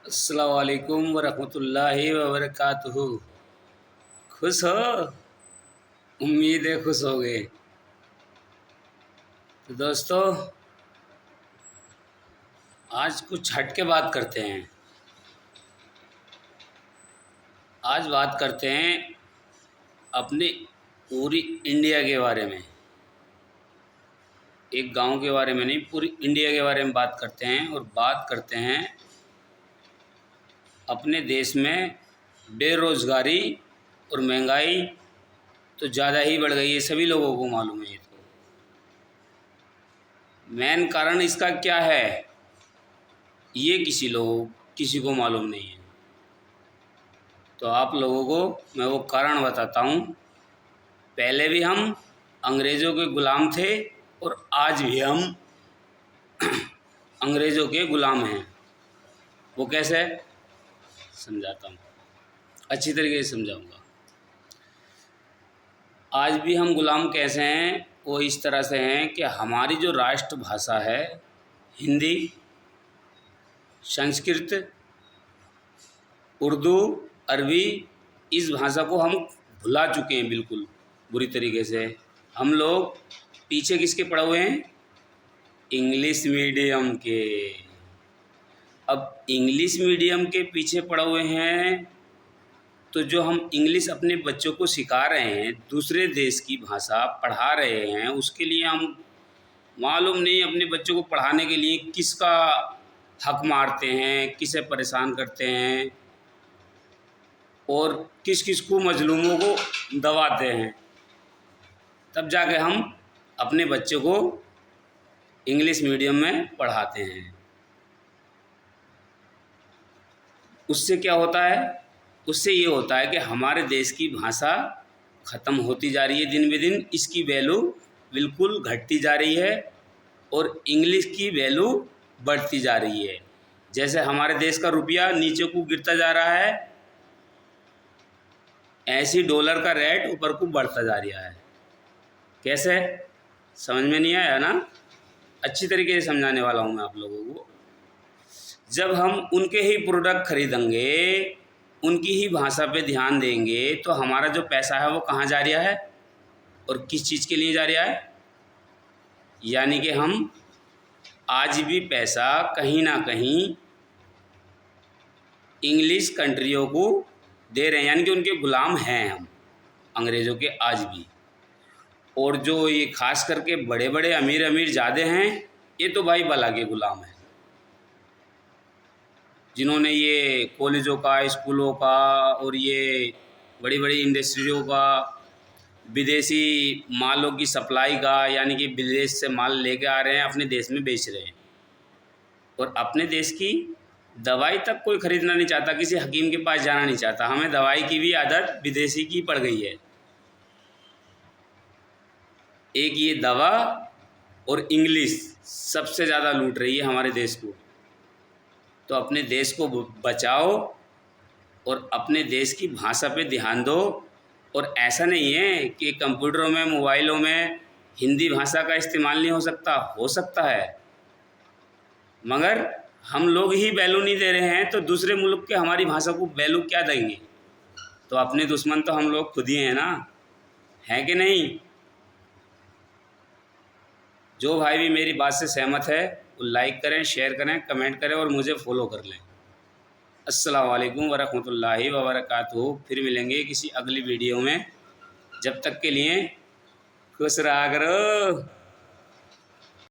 अस्सलाम वालेकुम वरहमतुल्लाहि वबरकातुहू। खुश हो? उम्मीद है खुश हो गए। तो दोस्तों, आज कुछ हट के बात करते हैं। आज बात करते हैं अपने पूरी इंडिया के बारे में। एक गांव के बारे में नहीं, पूरी इंडिया के बारे में बात करते हैं। और बात करते हैं अपने देश में बेरोज़गारी और महंगाई तो ज़्यादा ही बढ़ गई है, सभी लोगों को मालूम है। ये तो मेन कारण इसका क्या है, ये किसी को मालूम नहीं है। तो आप लोगों को मैं वो कारण बताता हूँ। पहले भी हम अंग्रेज़ों के ग़ुलाम थे और आज भी हम अंग्रेज़ों के ग़ुलाम हैं। वो कैसे, समझाता हूँ, अच्छी तरीके से समझाऊँगा। आज भी हम ग़ुलाम कैसे हैं, वो इस तरह से हैं कि हमारी जो राष्ट्रभाषा है हिंदी, संस्कृत, उर्दू, अरबी, इस भाषा को हम भुला चुके हैं बिल्कुल बुरी तरीके से। हम लोग पीछे किसके पड़े हुए हैं? इंग्लिश मीडियम के। अब इंग्लिश मीडियम के पीछे पड़े हुए हैं, तो जो हम इंग्लिश अपने बच्चों को सिखा रहे हैं, दूसरे देश की भाषा पढ़ा रहे हैं, उसके लिए हम मालूम नहीं अपने बच्चों को पढ़ाने के लिए किसका हक मारते हैं, किसे परेशान करते हैं और किस किस को, मजलूमों को दबाते हैं। तब जाके हम अपने बच्चों को इंग्लिश मीडियम में पढ़ाते हैं। उससे क्या होता है? उससे ये होता है कि हमारे देश की भाषा ख़त्म होती जा रही है दिन ब दिन। इसकी वैल्यू बिल्कुल घटती जा रही है और इंग्लिश की वैल्यू बढ़ती जा रही है। जैसे हमारे देश का रुपया नीचे को गिरता जा रहा है, ऐसी डॉलर का रेट ऊपर को बढ़ता जा रहा है। कैसे, समझ में नहीं आया ना? अच्छी तरीके से समझाने वाला हूँ मैं आप लोगों को। जब हम उनके ही प्रोडक्ट खरीदेंगे, उनकी ही भाषा पे ध्यान देंगे, तो हमारा जो पैसा है वो कहाँ जा रहा है और किस चीज़ के लिए जा रहा है? यानी कि हम आज भी पैसा कहीं ना कहीं इंग्लिश कंट्रियों को दे रहे हैं, यानी कि उनके ग़ुलाम हैं हम अंग्रेज़ों के आज भी। और जो ये खास करके बड़े बड़े अमीर ज़्यादा हैं, ये तो भाई भला के ग़ुलाम हैं, जिन्होंने ये कॉलेजों का, स्कूलों का और ये बड़ी बड़ी इंडस्ट्रियों का, विदेशी मालों की सप्लाई का, यानी कि विदेश से माल लेके आ रहे हैं, अपने देश में बेच रहे हैं। और अपने देश की दवाई तक कोई ख़रीदना नहीं चाहता, किसी हकीम के पास जाना नहीं चाहता। हमें दवाई की भी आदत विदेशी की पड़ गई है। एक ये दवा और इंग्लिश सबसे ज़्यादा लूट रही है हमारे देश को। तो अपने देश को बचाओ और अपने देश की भाषा पे ध्यान दो। और ऐसा नहीं है कि कंप्यूटरों में, मोबाइलों में हिंदी भाषा का इस्तेमाल नहीं हो सकता है, मगर हम लोग ही वैल्यू नहीं दे रहे हैं, तो दूसरे मुल्क के हमारी भाषा को वैल्यू क्या देंगे? तो अपने दुश्मन तो हम लोग खुद ही हैं ना, हैं कि नहीं? जो भाई भी मेरी बात से सहमत है वो लाइक करें, शेयर करें, कमेंट करें और मुझे फॉलो कर लें। अस्सलाम वालेकुम वरहमतुल्लाहि वबरकातुहू। फिर मिलेंगे किसी अगली वीडियो में। जब तक के लिए खुश रहा करो।